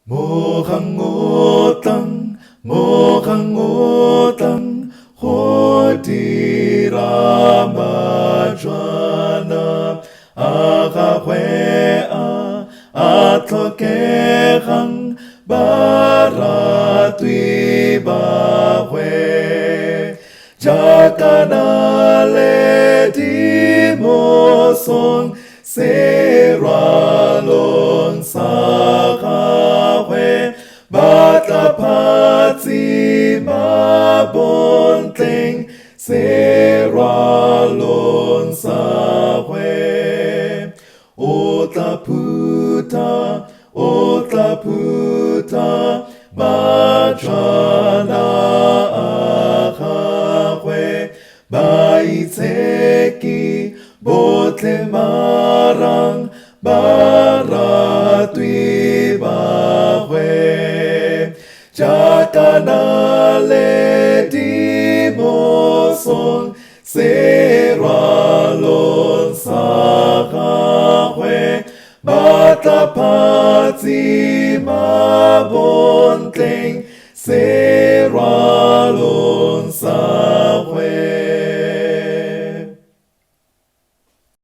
Mokhangotang, mokhangotang, hodira majwana, agahwea, atlokehang, baratwi bahwe, jakanale dimosong, seralon sakahwe, batapatsi mabonteng, seralon sakwe, otaputa, majana akahwe, baitseki, botle marang, baratwi bahwe, jakanale dimosong, seralon sakahwe, batapa